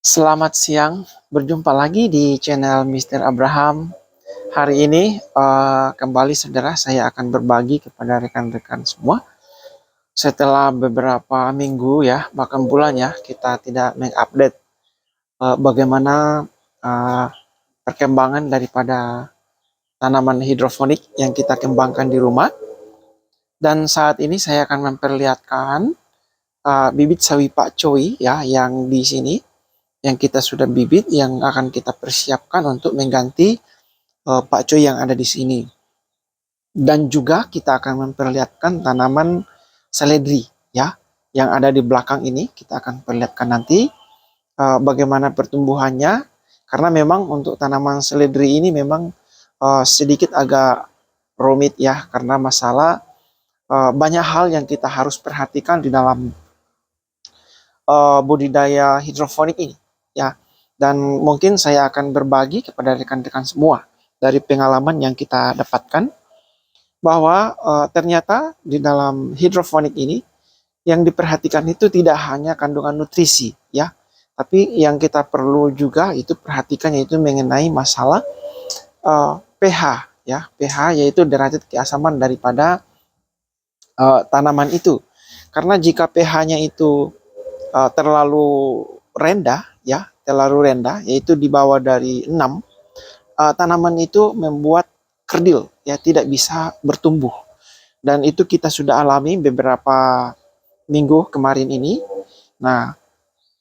Selamat siang, berjumpa lagi di channel Mr. Abraham. Hari ini kembali saudara saya akan berbagi kepada rekan-rekan semua. Setelah beberapa minggu ya, bahkan bulan ya, kita tidak mengupdate bagaimana uh, perkembangan daripada tanaman hidroponik yang kita kembangkan di rumah. Dan saat ini saya akan memperlihatkan bibit sawi Pak Choi ya yang di sini yang kita sudah bibit yang akan kita persiapkan untuk mengganti pakcoy yang ada di sini. Dan juga kita akan memperlihatkan tanaman seledri ya yang ada di belakang ini. Kita akan perlihatkan nanti bagaimana pertumbuhannya, karena memang untuk tanaman seledri ini memang sedikit agak rumit ya, karena masalah banyak hal yang kita harus perhatikan di dalam budidaya hidroponik ini ya. Dan mungkin saya akan berbagi kepada rekan-rekan semua dari pengalaman yang kita dapatkan bahwa ternyata di dalam hidroponik ini yang diperhatikan itu tidak hanya kandungan nutrisi ya, tapi yang kita perlu juga itu perhatikan yaitu mengenai masalah pH ya, pH yaitu derajat keasaman daripada tanaman itu. Karena jika pH-nya itu terlalu rendah ya, terlalu rendah yaitu di bawah dari 6, tanaman itu membuat kerdil ya, tidak bisa bertumbuh. Dan itu kita sudah alami beberapa minggu kemarin ini. Nah,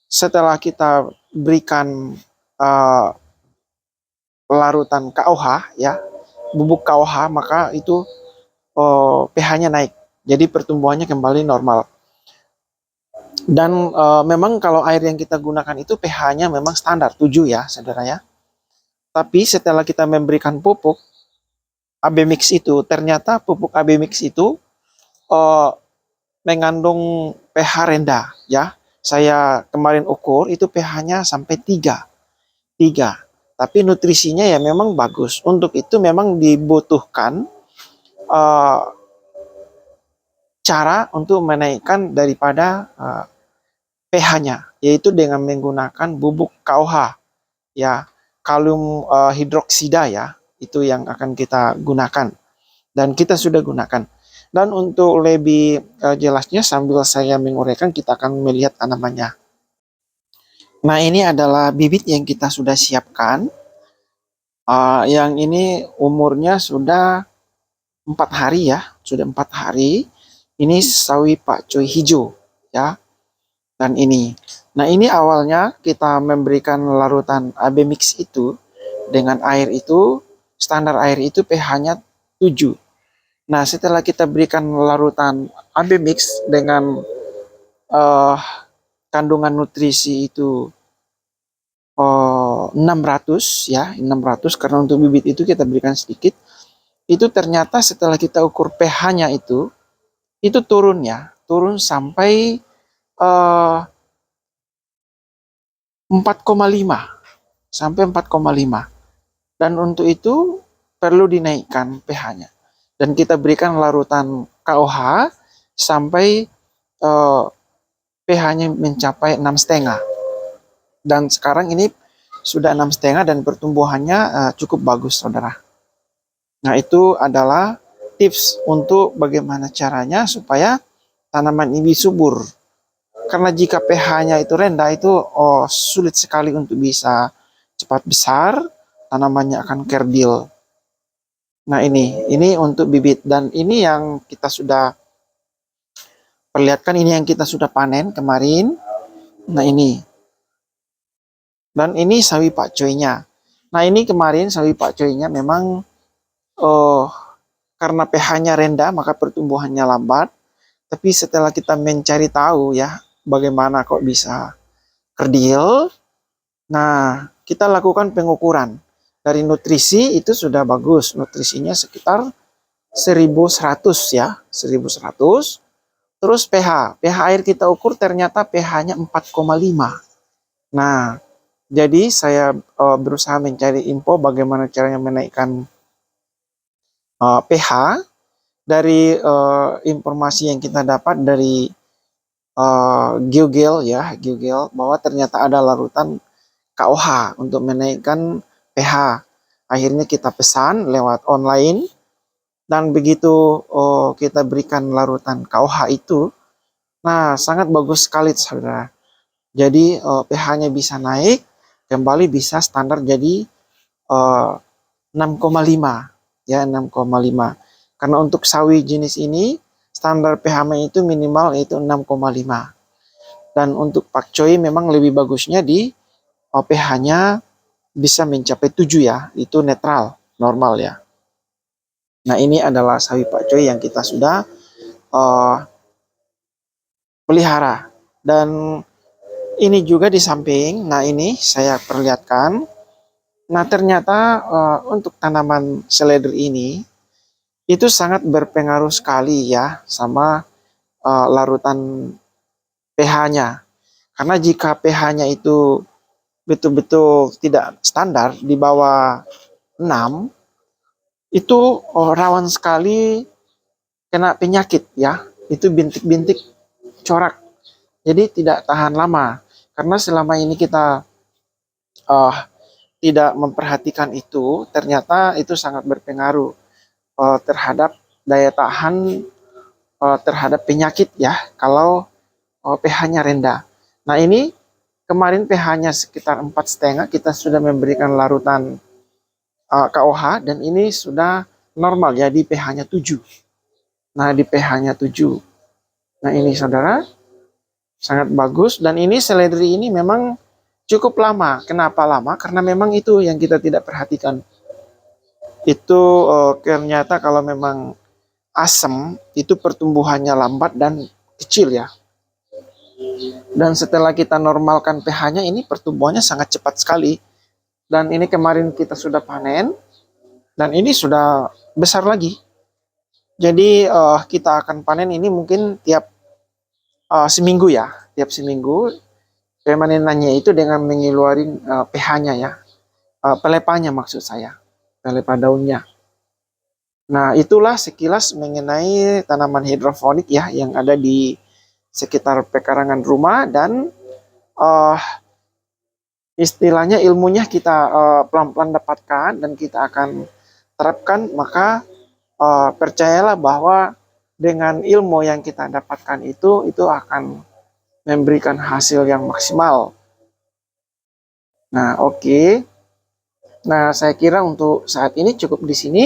setelah kita berikan larutan KOH ya, bubuk KOH, maka itu pH-nya naik. Jadi pertumbuhannya kembali normal. Dan memang kalau air yang kita gunakan itu pH-nya memang standar 7 ya, saudara ya. Tapi setelah kita memberikan pupuk AB mix itu, ternyata pupuk AB mix itu mengandung pH rendah ya. Saya kemarin ukur itu pH-nya sampai 3. Tapi nutrisinya ya memang bagus. Untuk itu memang dibutuhkan cara untuk menaikkan daripada pH-nya, yaitu dengan menggunakan bubuk KOH ya, kalium hidroksida ya, itu yang akan kita gunakan dan kita sudah gunakan. Dan untuk lebih jelasnya sambil saya menguraikan, kita akan melihat tanamannya. Nah, ini adalah bibit yang kita sudah siapkan. Yang ini umurnya sudah 4 hari ya, sudah 4 hari. Ini sawi pakcoy hijau ya. Dan ini. Nah, ini awalnya kita memberikan larutan AB mix itu dengan air itu, standar air itu pH-nya 7. Nah, setelah kita berikan larutan AB mix dengan kandungan nutrisi itu 600 ya, 600, karena untuk bibit itu kita berikan sedikit. Itu ternyata setelah kita ukur pH-nya itu turun ya, turun sampai 4,5 sampai 4,5. Dan untuk itu perlu dinaikkan pH-nya. Dan kita berikan larutan KOH sampai pH-nya mencapai 6,5. Dan sekarang ini sudah 6,5 dan pertumbuhannya cukup bagus, saudara. Nah, itu adalah tips untuk bagaimana caranya supaya tanaman ini subur. Karena jika pH-nya itu rendah, itu sulit sekali untuk bisa cepat besar, tanamannya akan kerdil. Nah, ini untuk bibit, dan ini yang kita sudah perlihatkan, ini yang kita sudah panen kemarin. Nah, ini. Dan ini sawi pakcoynya. Nah, ini kemarin sawi pakcoynya memang karena pH-nya rendah, maka pertumbuhannya lambat. Tapi setelah kita mencari tahu ya, bagaimana kok bisa kerdil, nah kita lakukan pengukuran. Dari nutrisi itu sudah bagus, nutrisinya sekitar 1100 ya, 1100. Terus pH air kita ukur ternyata pH-nya 4,5. Nah, jadi saya berusaha mencari info bagaimana caranya menaikkan pH dari informasi yang kita dapat dari GeoGel ya, GeoGel, bahwa ternyata ada larutan KOH untuk menaikkan pH. Akhirnya kita pesan lewat online, dan begitu kita berikan larutan KOH itu, nah sangat bagus sekali saudara. Jadi pH-nya bisa naik, kembali bisa standar jadi 6,5 ya, 6,5. Karena untuk sawi jenis ini standar pH-nya itu minimal itu 6,5. Dan untuk pakcoy memang lebih bagusnya di pH-nya bisa mencapai 7 ya, itu netral, normal ya. Nah ini adalah sawi pakcoy yang kita sudah pelihara. Dan ini juga di samping, nah ini saya perlihatkan. Nah ternyata untuk tanaman seledri ini itu sangat berpengaruh sekali ya sama larutan pH-nya. Karena jika pH-nya itu betul-betul tidak standar di bawah 6, itu rawan sekali kena penyakit ya. Itu bintik-bintik corak. Jadi tidak tahan lama. Karena selama ini kita tidak memperhatikan itu, ternyata itu sangat berpengaruh terhadap daya tahan terhadap penyakit ya, kalau pH-nya rendah. Nah ini kemarin pH-nya sekitar 4,5, kita sudah memberikan larutan KOH, dan ini sudah normal ya di pH-nya 7. Nah di pH-nya 7. Nah ini saudara, sangat bagus. Dan ini seledri ini memang cukup lama. Kenapa lama? Karena memang itu yang kita tidak perhatikan. Itu ternyata kalau memang asam, itu pertumbuhannya lambat dan kecil ya. Dan setelah kita normalkan pH-nya, ini pertumbuhannya sangat cepat sekali. Dan ini kemarin kita sudah panen, dan ini sudah besar lagi. Jadi kita akan panen ini mungkin tiap seminggu ya, tiap seminggu. Pemanenannya itu dengan mengeluarin pH-nya ya, pelepahnya maksud saya, pelepah daunnya. Nah itulah sekilas mengenai tanaman hidroponik ya yang ada di sekitar pekarangan rumah. Dan istilahnya ilmunya kita pelan-pelan dapatkan dan kita akan terapkan. Maka percayalah bahwa dengan ilmu yang kita dapatkan itu akan memberikan hasil yang maksimal. Nah oke. Nah saya kira untuk saat ini cukup di sini.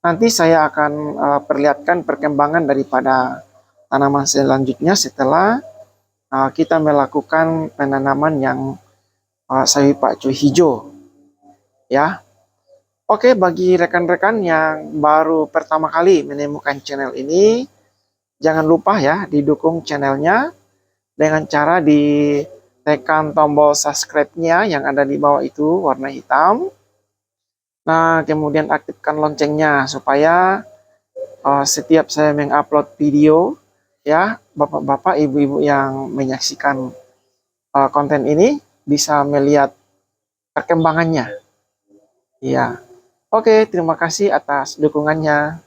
Nanti saya akan perlihatkan perkembangan daripada tanaman selanjutnya setelah kita melakukan penanaman yang sawi pakcoy hijau ya. Oke, bagi rekan-rekan yang baru pertama kali menemukan channel ini, jangan lupa ya didukung channelnya dengan cara ditekan tombol subscribe-nya yang ada di bawah itu warna hitam. Nah, kemudian aktifkan loncengnya supaya setiap saya mengupload video ya, bapak-bapak, ibu-ibu yang menyaksikan konten ini bisa melihat perkembangannya. Ya. Oke, terima kasih atas dukungannya.